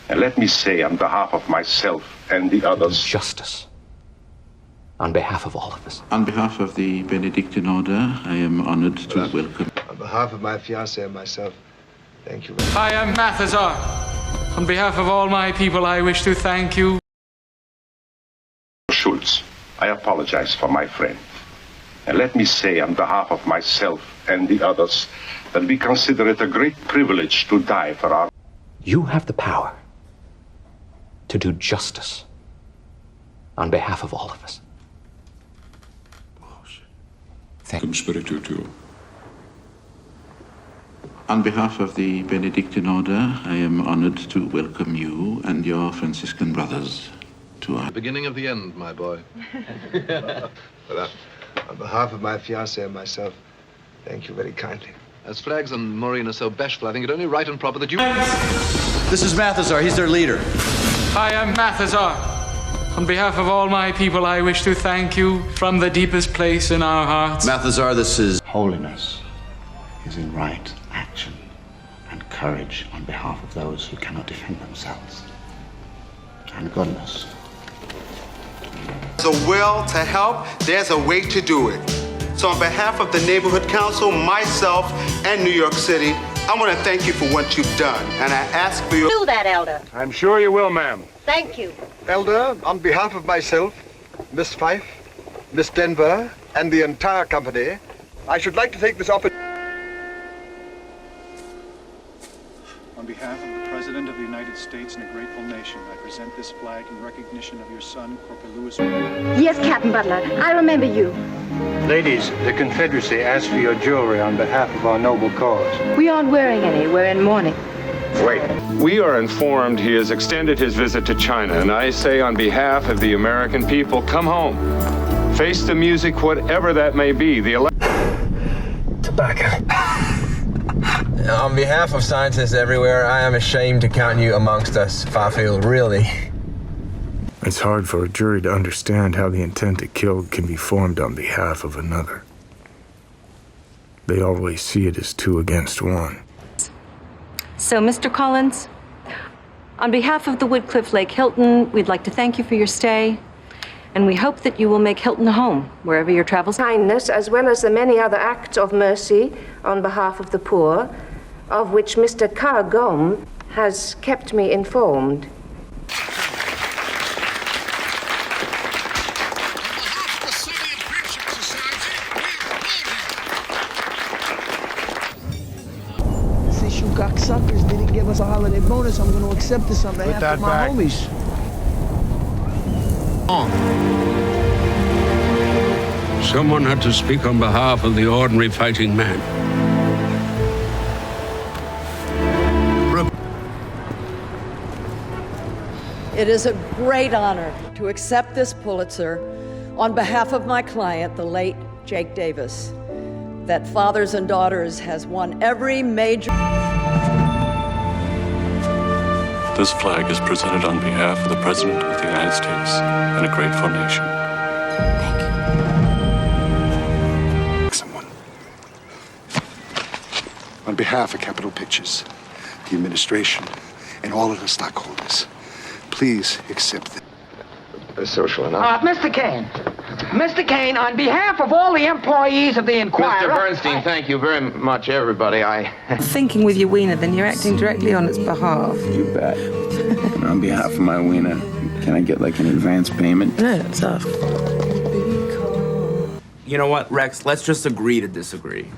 And let me say on behalf of myself and the others, justice. On behalf of all of us. On behalf of the Benedictine Order, I am honored to welcome. On behalf of my fiancée and myself, thank you. I am Mathazar. On behalf of all my people, I wish to thank you. Schultz, I apologize for my friend. And let me say on behalf of myself and the others that we consider it a great privilege to die for our... You have the power to do justice on behalf of all of us. On behalf of the Benedictine Order, I am honored to welcome you and your Franciscan brothers to our... The beginning of the end, my boy. Well, on behalf of my fiancée and myself, thank you very kindly. As Flags and Maureen are so bashful, I think it only right and proper that you... This is Mathazar. He's their leader. I am Mathazar. On behalf of all my people, I wish to thank you from the deepest place in our hearts. Mathazar, this is... Holiness is in right action and courage on behalf of those who cannot defend themselves. And goodness. There's a will to help, there's a way to do it. So on behalf of the Neighborhood Council, myself, and New York City, I want to thank you for what you've done. And I ask for your... Do that, Elder. I'm sure you will, ma'am. Thank you. Elder, on behalf of myself, Miss Fife, Miss Denver, and the entire company, I should like to take this opportunity. On behalf of the President of the United States and a grateful nation, I present this flag in recognition of your son, Corporal Lewis. Yes, Captain Butler. I remember you. Ladies, the Confederacy asks for your jewelry on behalf of our noble cause. We aren't wearing any. We're in mourning. Wait. We are informed he has extended his visit to China, and I say on behalf of the American people, come home. Face the music, whatever that may be. Tobacco. On behalf of scientists everywhere, I am ashamed to count you amongst us, Fifield, really. It's hard for a jury to understand how the intent to kill can be formed on behalf of another. They always see it as 2 against 1. So, Mr. Collins, on behalf of the Woodcliff Lake Hilton, we'd like to thank you for your stay, and we hope that you will make Hilton a home wherever your travels. Kindness, as well as the many other acts of mercy on behalf of the poor, of which Mr. Cargom has kept me informed. Since you cocksuckers didn't give us a holiday bonus, I'm going to accept this on behalf of my homies. Someone had to speak on behalf of the ordinary fighting man. It is a great honor to accept this Pulitzer on behalf of my client, the late Jake Davis, that Fathers and Daughters has won every major... This flag is presented on behalf of the President of the United States and a grateful nation. Someone. On behalf of Capitol Pictures, the administration, and all of the stockholders, please accept the social enough. Mr. Kane, on behalf of all the employees of the Inquirer... Mr. Bernstein, thank you very much, everybody. Thinking with your wiener, then you're acting directly on its behalf. You bet. And on behalf of my wiener, can I get like an advance payment? No, it's off. You know what, Rex? Let's just agree to disagree.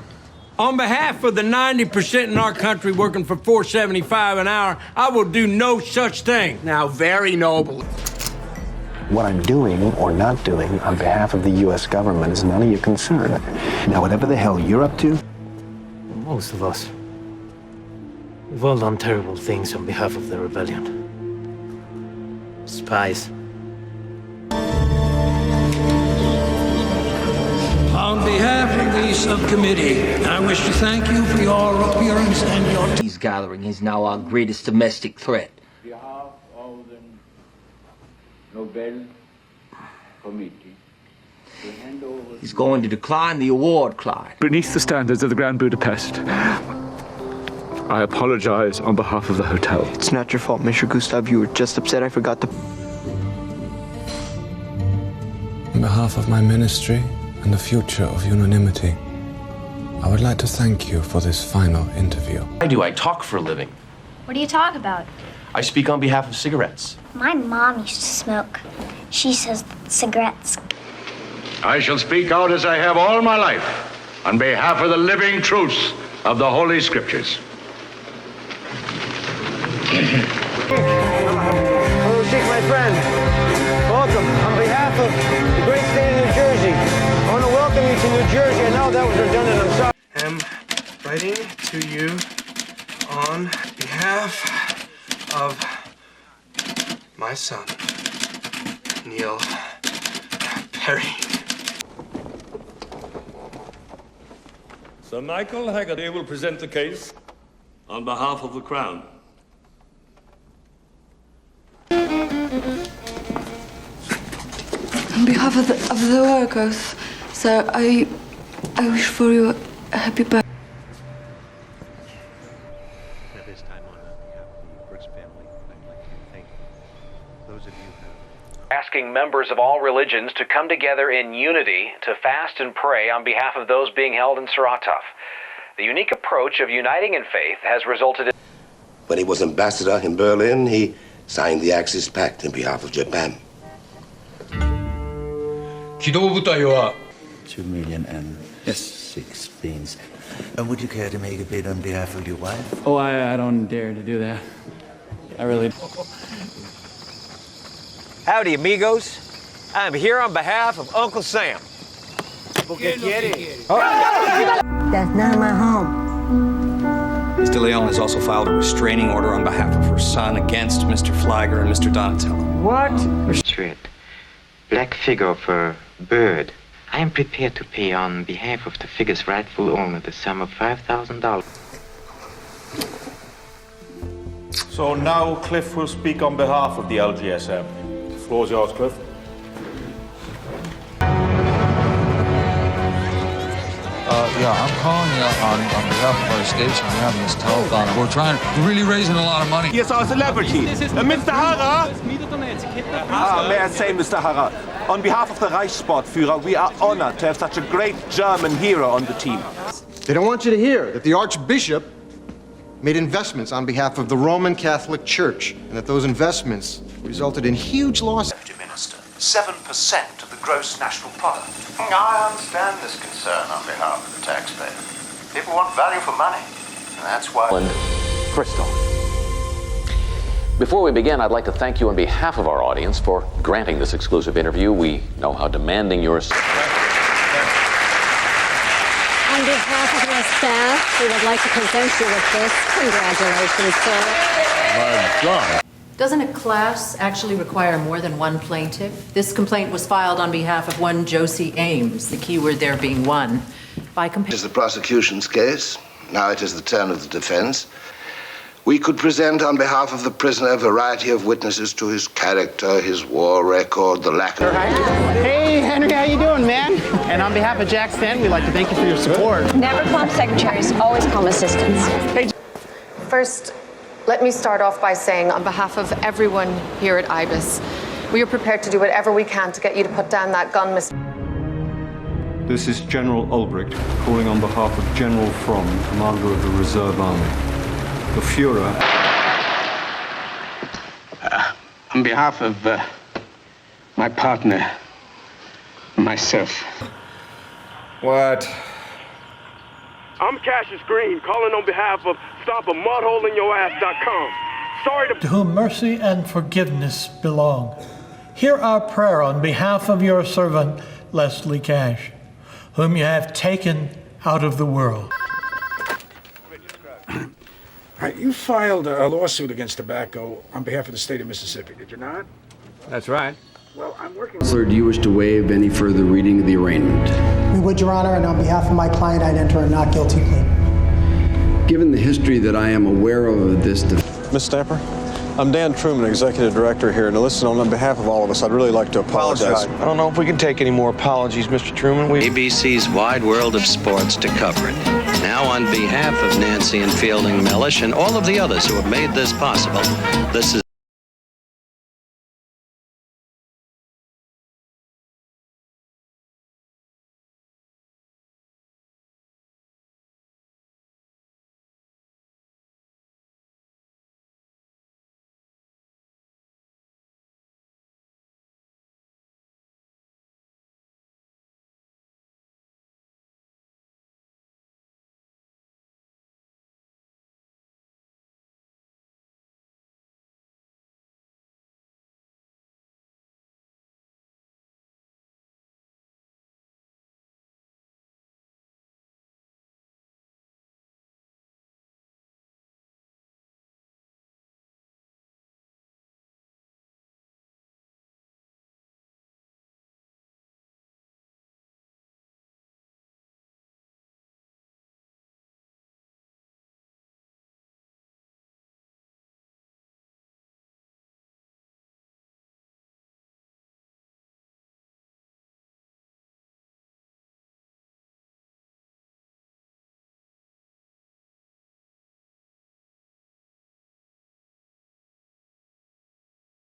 On behalf of the 90% in our country working for $4.75 an hour, I will do no such thing. Now, very noble. What I'm doing or not doing on behalf of the U.S. government is none of your concern. Now, whatever the hell you're up to... Most of us. We've all done terrible things on behalf of the rebellion. Spies. On behalf of the subcommittee, I wish to thank you for your appearance and your... This gathering is now our greatest domestic threat. On behalf of the Nobel Committee, to hand over... He's going to decline the award, Clyde. Beneath the standards of the Grand Budapest, I apologize on behalf of the hotel. It's not your fault, Mr. Gustav. You were just upset I forgot to... On behalf of my ministry and the future of unanimity, I would like to thank you for this final interview. I talk for a living. What do you talk about? I speak on behalf of cigarettes. My mom used to smoke. She says cigarettes. I shall speak out as I have all my life on behalf of the living truths of the Holy Scriptures. Hello, Sheik, my friend. Welcome. On behalf of the great state of New Jersey, I want to welcome you to New Jersey. I know that was redundant. I'm sorry. I'm writing to you on behalf of my son, Neil Perry. Sir Michael Haggerty will present the case on behalf of the Crown. On behalf of the workers, sir, I wish for you a happy birthday. At this time, on behalf of the Brooks family, I'd like to thank those of you who asking members of all religions to come together in unity to fast and pray on behalf of those being held in Saratov. The unique approach of uniting in faith has resulted in... When he was ambassador in Berlin, he signed the Axis Pact in behalf of Japan. 機動部隊は $2,016,000. And would you care to make a bid on behalf of your wife? Oh, I don't dare to do that. I really... Howdy, amigos. I'm here on behalf of Uncle Sam. That's not my home. Ms. De Leon has also filed a restraining order on behalf of her son against Mr. Flagger and Mr. Donatello. What? Portrait. Black figure of a bird. I am prepared to pay on behalf of the figure's rightful owner the sum of $5,000. So now Cliff will speak on behalf of the LGSM. The floor is yours, Cliff. I'm calling you on behalf of our estates. I'm having this telethon. We're really raising a lot of money. Yes, our celebrity, Mr. Harrer. May I say, Mr. Harrer, on behalf of the Reichssportführer, we are honored to have such a great German hero on the team. They don't want you to hear that the Archbishop made investments on behalf of the Roman Catholic Church, and that those investments resulted in huge losses. Minister, 7% of the gross national product. I understand this concern on behalf of the taxpayer. People want value for money, and that's why... Crystal. Before we begin, I'd like to thank you on behalf of our audience for granting this exclusive interview. We know how demanding your... On behalf of your staff, we would like to present you with this. Congratulations, sir. My God. Doesn't a class actually require more than one plaintiff? This complaint was filed on behalf of one Josie Ames, the keyword there being one. It is the prosecution's case. Now it is the turn of the defense. We could present on behalf of the prisoner a variety of witnesses to his character, his war record, the lack of... Hey, Henry, how you doing, man? And on behalf of Jack Stanton, we'd like to thank you for your support. Never call secretaries, always call assistants. First, let me start off by saying, on behalf of everyone here at IBIS, we are prepared to do whatever we can to get you to put down that gun, Miss... This is General Ulbricht calling on behalf of General Fromm, Commander of the Reserve Army. The Fuhrer. On behalf of my partner, myself. What? I'm Cassius Green, calling on behalf of StopAMudholeInYourAss.com. Sorry to whom mercy and forgiveness belong. Hear our prayer on behalf of your servant, Leslie Cash, whom you have taken out of the world. You filed a lawsuit against tobacco on behalf of the state of Mississippi, did you not? That's right. Well, I'm working... Sir, do you wish to waive any further reading of the arraignment? We would, Your Honor, and on behalf of my client, I'd enter a not guilty plea. Given the history that I am aware of this... Miss Stamper, I'm Dan Truman, Executive Director here, and listen, on behalf of all of us, I'd really like to apologize. I don't know if we can take any more apologies, Mr. Truman. ABC's wide world of sports to cover it. Now, on behalf of Nancy and Fielding Mellish and all of the others who have made this possible, this is